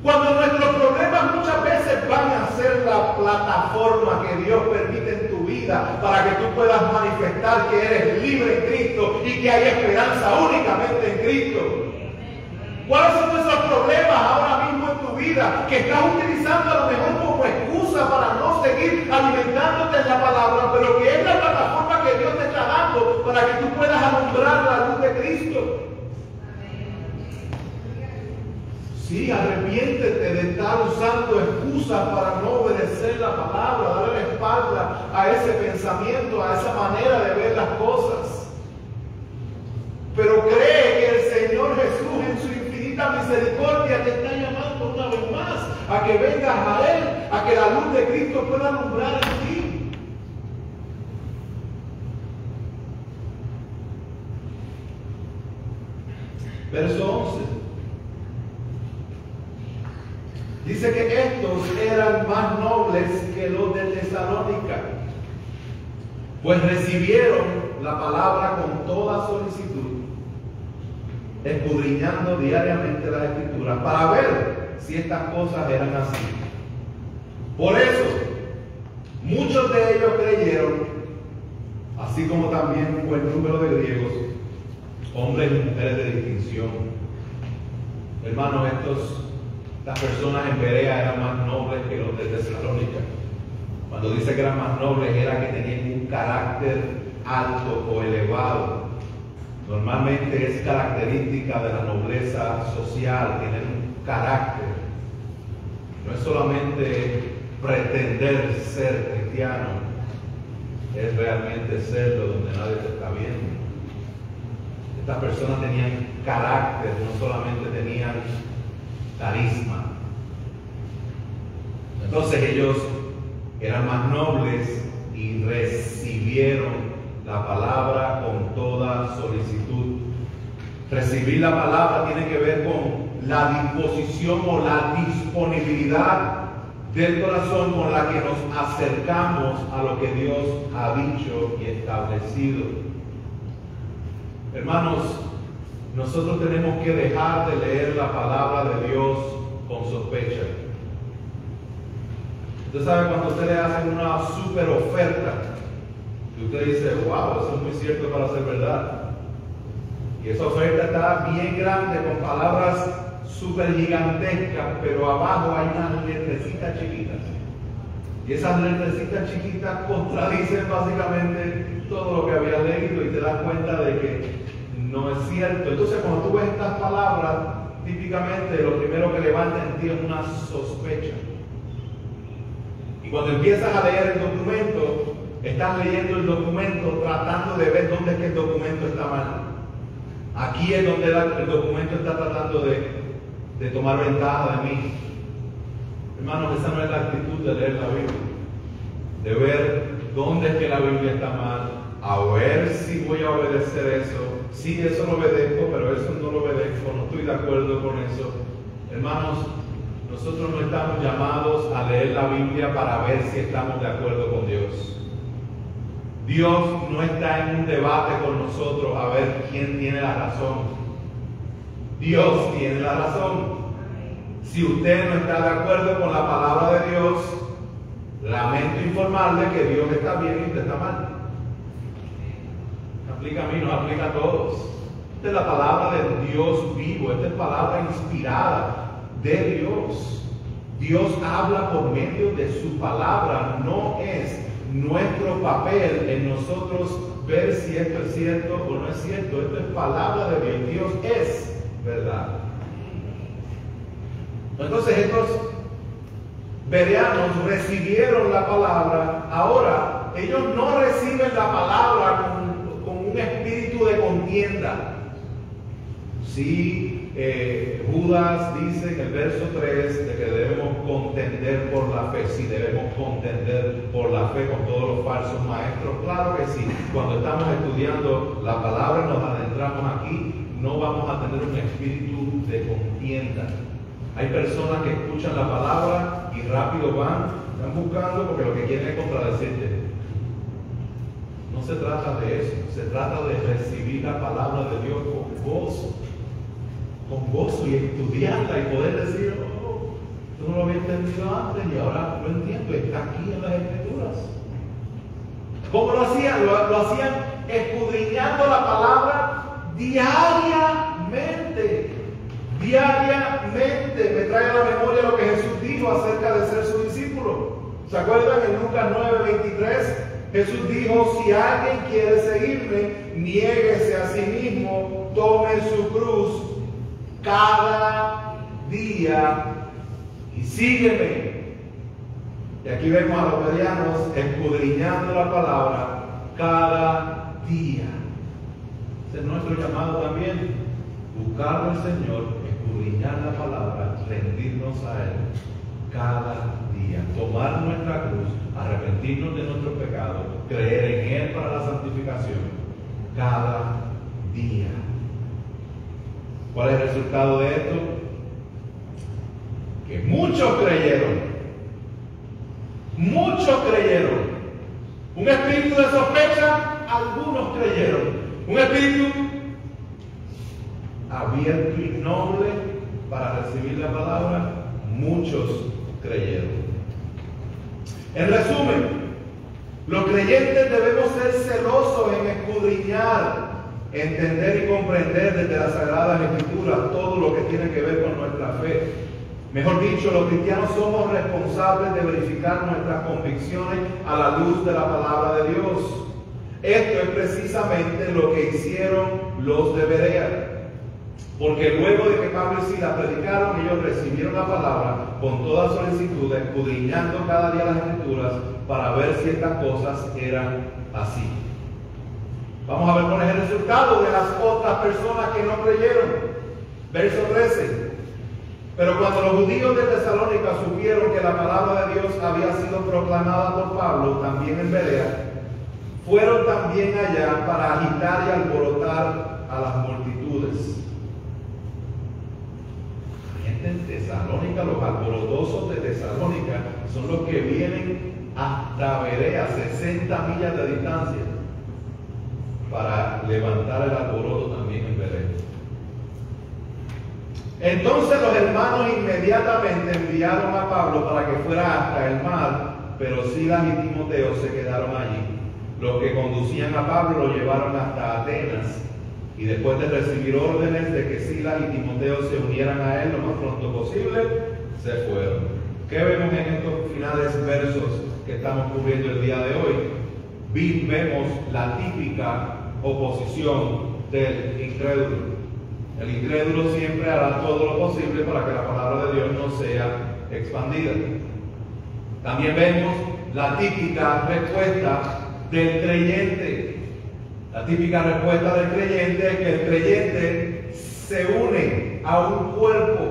Cuando nuestros problemas muchas veces van a ser la plataforma que Dios permite en tu vida para que tú puedas manifestar que eres libre en Cristo y que hay esperanza únicamente en Cristo. ¿Cuáles son esos problemas ahora mismo en tu vida que estás utilizando a lo mejor como excusa para no seguir alimentándote en la palabra, pero que es la plataforma que Dios te está dando para que tú puedas alumbrar la luz de Cristo? Sí, arrepiéntete de estar usando excusas para no obedecer la palabra, darle la espalda a ese pensamiento, a esa manera de ver las cosas. Pero cree que el Señor Jesús en su infinita misericordia te está llamando una vez más a que vengas a Él, a que la luz de Cristo pueda alumbrar en ti. Verso 11. Dice que estos eran más nobles que los de Tesalónica, pues recibieron la palabra con toda solicitud, escudriñando diariamente las Escrituras para ver si estas cosas eran así. Por eso, muchos de ellos creyeron, así como también un buen número de griegos, hombres y mujeres de distinción. Hermanos, estas personas en Berea eran más nobles que los de Tesalónica. Cuando dice que eran más nobles, era que tenían un carácter alto o elevado. Normalmente es característica de la nobleza social, tener un carácter. No es solamente pretender ser cristiano, es realmente serlo donde nadie te está viendo. Estas personas tenían carácter, no solamente tenían carisma. Entonces ellos eran más nobles y recibieron la palabra con toda solicitud. Recibir la palabra tiene que ver con la disposición o la disponibilidad del corazón con la que nos acercamos a lo que Dios ha dicho y establecido. Hermanos, nosotros tenemos que dejar de leer la palabra de Dios con sospecha. Usted sabe cuando usted le hacen una super oferta y usted dice, wow, eso es muy cierto para ser verdad. Y esa oferta está bien grande con palabras súper gigantescas, pero abajo hay unas letrecitas chiquitas. Y esas letrecitas chiquitas contradicen básicamente todo lo que había leído y te das cuenta de que no es cierto. Entonces cuando tú ves estas palabras, típicamente lo primero que levanta en ti es una sospecha. Y cuando empiezas a leer el documento, estás leyendo el documento tratando de ver dónde es que el documento está mal. Aquí es donde el documento está tratando de tomar ventaja de mí. Hermanos, esa no es la actitud de leer la Biblia. De ver dónde es que la Biblia está mal, a ver si voy a obedecer eso. Sí, eso lo obedezco, pero eso no lo obedezco, no estoy de acuerdo con eso. Hermanos, nosotros no estamos llamados a leer la Biblia para ver si estamos de acuerdo con Dios. Dios no está en un debate con nosotros a ver quién tiene la razón. Dios tiene la razón. Si usted no está de acuerdo con la palabra de Dios, lamento informarle que Dios está bien y usted está mal. Aplica a mí, nos aplica a todos. Esta es la palabra de Dios vivo, esta es palabra inspirada de Dios. Dios habla por medio de su palabra, no es nuestro papel en nosotros ver si esto es cierto o no es cierto. Esto es palabra de Dios. Dios es verdad. Entonces estos bereanos recibieron la palabra. Ahora, ellos no reciben la palabra con un espíritu de contienda. Sí, Judas dice en el verso 3 de que debemos contender por la fe. Sí, debemos contender por la fe con todos los falsos maestros. Claro que sí. Cuando estamos estudiando la palabra, nos adentramos aquí, no vamos a tener un espíritu de contienda. Hay personas que escuchan la palabra y rápido están buscando porque lo que quieren es contradecirte. No se trata de eso, se trata de recibir la palabra de Dios con gozo y estudiarla y poder decir, oh, tú no lo había entendido antes y ahora lo entiendo, está aquí en las Escrituras. ¿Cómo lo hacían? Lo hacían escudriñando la palabra diariamente. Diariamente. Me trae a la memoria lo que Jesús dijo acerca de ser su discípulo. ¿Se acuerdan? En Lucas 9:23, Jesús dijo, si alguien quiere seguirme, niéguese a sí mismo, tome su cruz cada día y sígueme. Y aquí vemos a los bereanos escudriñando la palabra cada día. Ese es nuestro llamado también, buscar al Señor, escudriñar la palabra, rendirnos a Él cada día, tomar nuestra cruz, arrepentirnos de nuestros pecados, creer en Él para la santificación cada día. ¿Cuál es el resultado de esto? Que muchos creyeron. Muchos creyeron. Un espíritu de sospecha, algunos creyeron. Un espíritu abierto y noble para recibir la palabra, muchos creyeron. En resumen, los creyentes debemos ser celosos en escudriñar, entender y comprender desde las Sagradas Escrituras todo lo que tiene que ver con nuestra fe. Mejor dicho, los cristianos somos responsables de verificar nuestras convicciones a la luz de la palabra de Dios. Esto es precisamente lo que hicieron los de Berea. Porque luego de que Pablo y Silas predicaron, ellos recibieron la palabra con toda solicitud, escudriñando cada día las Escrituras para ver si estas cosas eran así. Vamos a ver cuál es el resultado de las otras personas que no creyeron. Verso 13. Pero cuando los judíos de Tesalónica supieron que la palabra de Dios había sido proclamada por Pablo, también en Berea, fueron también allá para agitar y alborotar a las multitudes. En Tesalónica, los alborotosos de Tesalónica son los que vienen hasta Berea, 60 millas de distancia, para levantar el alboroto también en Berea. Entonces los hermanos inmediatamente enviaron a Pablo para que fuera hasta el mar, pero Silas y Timoteo se quedaron allí. Los que conducían a Pablo lo llevaron hasta Atenas. Y después de recibir órdenes de que Silas y Timoteo se unieran a él lo más pronto posible, se fueron. ¿Qué vemos en estos finales versos que estamos cubriendo el día de hoy? Vemos la típica oposición del incrédulo. El incrédulo siempre hará todo lo posible para que la palabra de Dios no sea expandida. También vemos la típica respuesta del creyente. La típica respuesta del creyente es que el creyente se une a un cuerpo.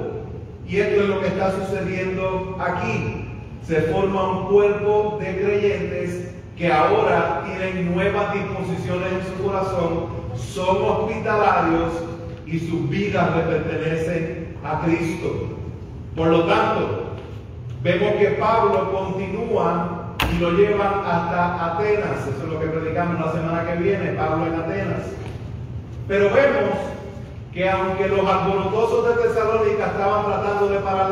Y esto es lo que está sucediendo aquí. Se forma un cuerpo de creyentes que ahora tienen nuevas disposiciones en su corazón, son hospitalarios y sus vidas le pertenecen a Cristo. Por lo tanto, vemos que Pablo continúa y lo llevan hasta Atenas. Eso es lo que predicamos la semana que viene, Pablo en Atenas. Pero vemos que aunque los alborotosos de Tesalónica estaban tratando de parar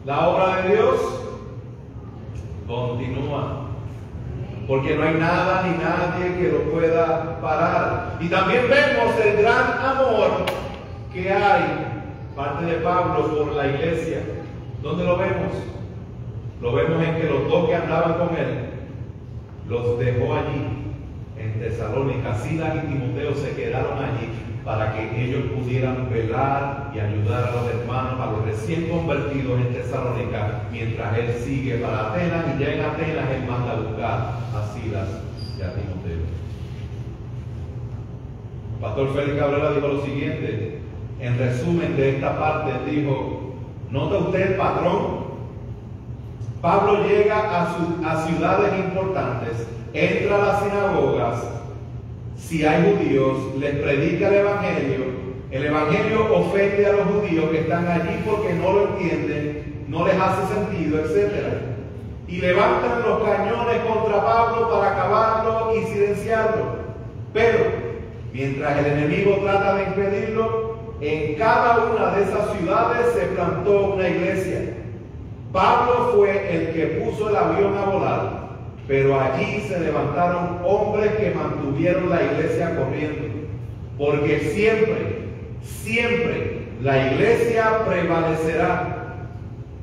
la obra de Dios continúa. Porque no hay nada ni nadie que lo pueda parar. Y también vemos el gran amor que hay, parte de Pablo, por la iglesia. ¿Dónde lo vemos? Lo vemos en que los dos que andaban con él, los dejó allí, en Tesalónica. Silas y Timoteo se quedaron allí para que ellos pudieran velar y ayudar a los hermanos, a los recién convertidos en Tesalónica, mientras él sigue para Atenas, y ya en Atenas él manda a buscar a Silas y a Timoteo. Pastor Félix Cabrera dijo lo siguiente, en resumen de esta parte, dijo, ¿nota usted, patrón? Pablo llega a ciudades importantes, entra a las sinagogas, si hay judíos, les predica el evangelio ofende a los judíos que están allí porque no lo entienden, no les hace sentido, etc. Y levantan los cañones contra Pablo para acabarlo y silenciarlo. Pero, mientras el enemigo trata de impedirlo, en cada una de esas ciudades se plantó una iglesia. Pablo fue el que puso el avión a volar, pero allí se levantaron hombres que mantuvieron la iglesia corriendo, porque siempre la iglesia prevalecerá.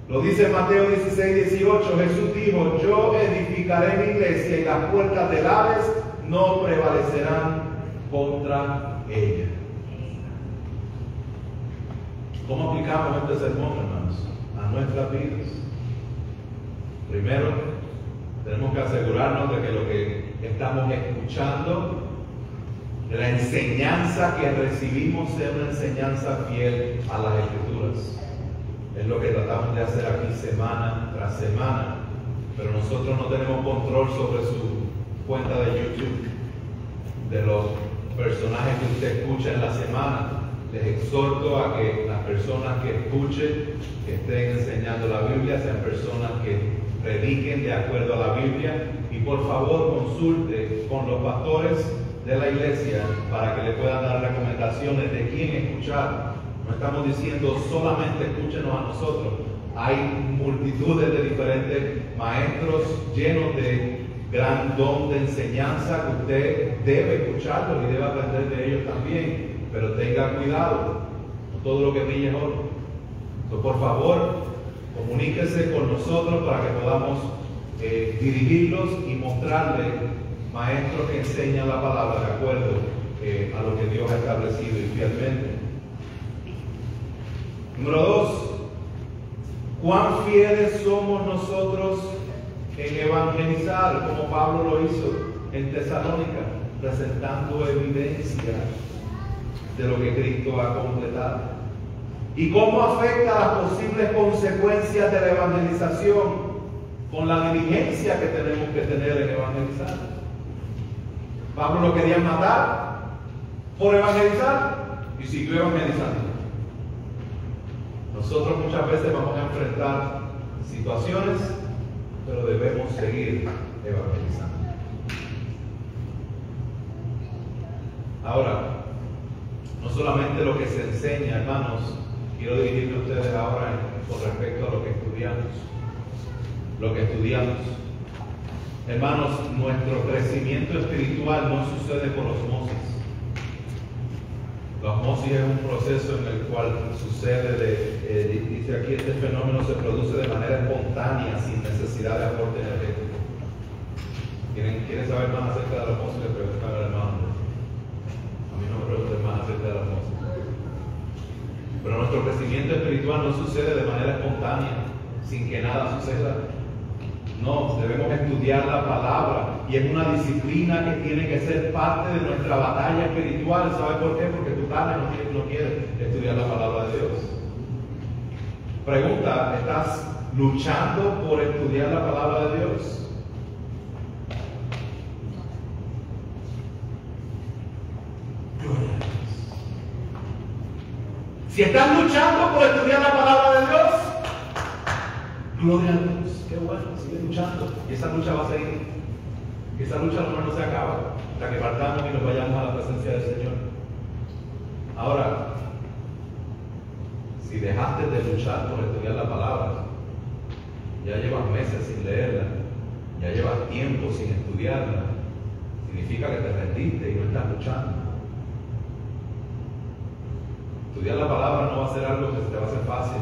Lo dice Mateo 16:18, Jesús dijo, yo edificaré mi iglesia y las puertas del Hades no prevalecerán contra ella. ¿Cómo aplicamos este sermón, hermanos, a nuestras vidas? Primero, tenemos que asegurarnos de que lo que estamos escuchando, de la enseñanza que recibimos, sea una enseñanza fiel a las Escrituras. Es lo que tratamos de hacer aquí semana tras semana, pero nosotros no tenemos control sobre su cuenta de YouTube, de los personajes que usted escucha en la semana. Les exhorto a que las personas que escuchen, que estén enseñando la Biblia, sean personas que prediquen de acuerdo a la Biblia, y por favor consulte con los pastores de la iglesia para que le puedan dar recomendaciones de quién escuchar. No estamos diciendo solamente escúchenos a nosotros. Hay multitudes de diferentes maestros llenos de gran don de enseñanza que usted debe escucharlos y debe aprender de ellos también, pero tenga cuidado, no todo lo que brilla es oro. Entonces, por favor, comuníquese con nosotros para que podamos dirigirlos y mostrarles maestros que enseñan la palabra de acuerdo a lo que Dios ha establecido y fielmente. Número 2, ¿cuán fieles somos nosotros en evangelizar, como Pablo lo hizo en Tesalónica, presentando evidencia de lo que Cristo ha completado? ¿Y cómo afecta las posibles consecuencias de la evangelización con la diligencia que tenemos que tener en evangelizar? Pablo lo quería matar por evangelizar y siguió evangelizando. Nosotros muchas veces vamos a enfrentar situaciones, pero debemos seguir evangelizando. Ahora, no solamente lo que se enseña, hermanos, quiero dirigirme a ustedes ahora con respecto a lo que estudiamos. Lo que estudiamos. Hermanos, nuestro crecimiento espiritual no sucede por osmosis. La osmosis es un proceso en el cual sucede, dice aquí, este fenómeno se produce de manera espontánea, sin necesidad de aporte energético. ¿Quieren saber más acerca de la osmosis? Le preguntan al hermano. A mí no me pregunten más acerca de la osmosis. Pero nuestro crecimiento espiritual no sucede de manera espontánea, sin que nada suceda. No, debemos estudiar la palabra, y es una disciplina que tiene que ser parte de nuestra batalla espiritual. ¿Sabe por qué? Porque tu carne no quiere estudiar la palabra de Dios. Pregunta, ¿estás luchando por estudiar la palabra de Dios? Gloria a Dios. Si estás luchando por estudiar la palabra de Dios, gloria a Dios, qué bueno, sigue luchando. Y esa lucha va a seguir. Esa lucha no se acaba hasta que partamos y nos vayamos a la presencia del Señor. Ahora, si dejaste de luchar por estudiar la palabra, ya llevas meses sin leerla, ya llevas tiempo sin estudiarla, significa que te rendiste y no estás luchando. Estudiar la palabra no va a ser algo que se te va a hacer fácil.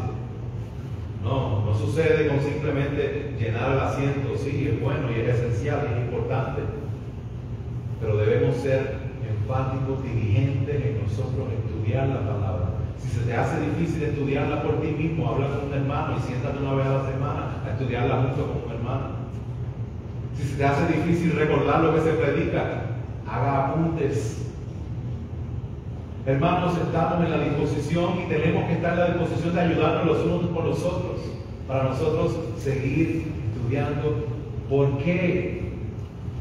No sucede con simplemente llenar el asiento. Sí, es bueno y es esencial y es importante, pero debemos ser enfáticos, diligentes en nosotros estudiar la palabra. Si se te hace difícil estudiarla por ti mismo, habla con un hermano y siéntate una vez a la semana a estudiarla junto con un hermano. Si se te hace difícil recordar lo que se predica, haga apuntes. Hermanos, estamos en la disposición y tenemos que estar en la disposición de ayudarnos los unos con los otros, para nosotros seguir estudiando. ¿Por qué?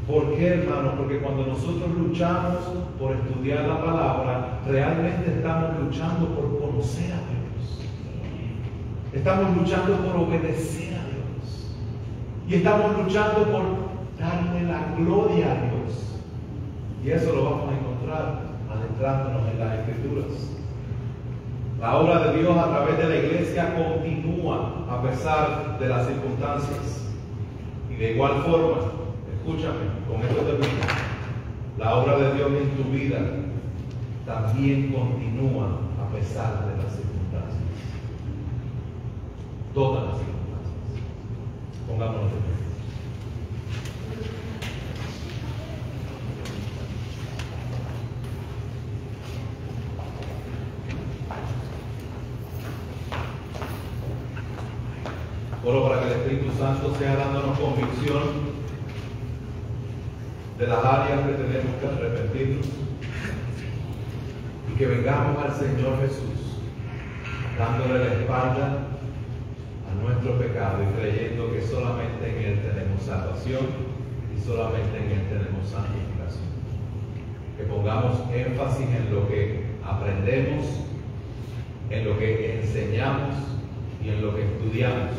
¿Por qué, hermanos? Porque cuando nosotros luchamos por estudiar la palabra, realmente estamos luchando por conocer a Dios. Estamos luchando por obedecer a Dios. Y estamos luchando por darle la gloria a Dios. Y eso lo vamos a encontrar adentrándonos en las Escrituras. La obra de Dios a través de la iglesia continúa a pesar de las circunstancias. Y de igual forma, escúchame, con esto termino, la obra de Dios en tu vida también continúa a pesar de las circunstancias. Todas las circunstancias. Pongámonos de pie. Oro para que el Espíritu Santo sea dándonos convicción de las áreas que tenemos que arrepentirnos y que vengamos al Señor Jesús dándole la espalda a nuestro pecado y creyendo que solamente en Él tenemos salvación y solamente en Él tenemos santificación. Que pongamos énfasis en lo que aprendemos, en lo que enseñamos y en lo que estudiamos.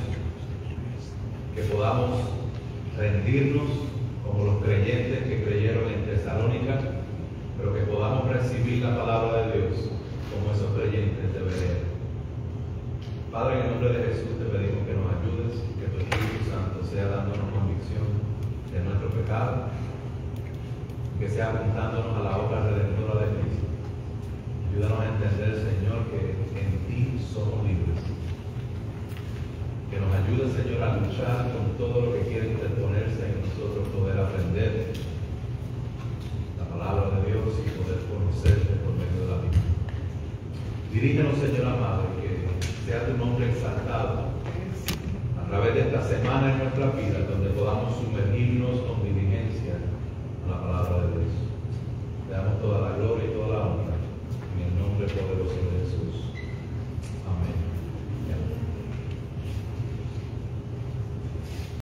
Que podamos rendirnos como los creyentes que creyeron en Tesalónica, pero que podamos recibir la palabra de Dios como esos creyentes de Berea. Padre, en el nombre de Jesús te pedimos que nos ayudes, que tu Espíritu Santo sea dándonos convicción de nuestro pecado, que sea apuntándonos a la obra redentora de Cristo. Ayúdanos a entender, Señor, que en ti somos libres. Que nos ayude, Señor, a luchar con todo lo que quiere interponerse en nosotros, poder aprender la palabra de Dios y poder conocerte por medio de la Biblia. Dirígenos, Señor amado, que sea tu nombre exaltado a través de esta semana en nuestra vida, donde podamos sumergirnos con diligencia a la palabra de Dios.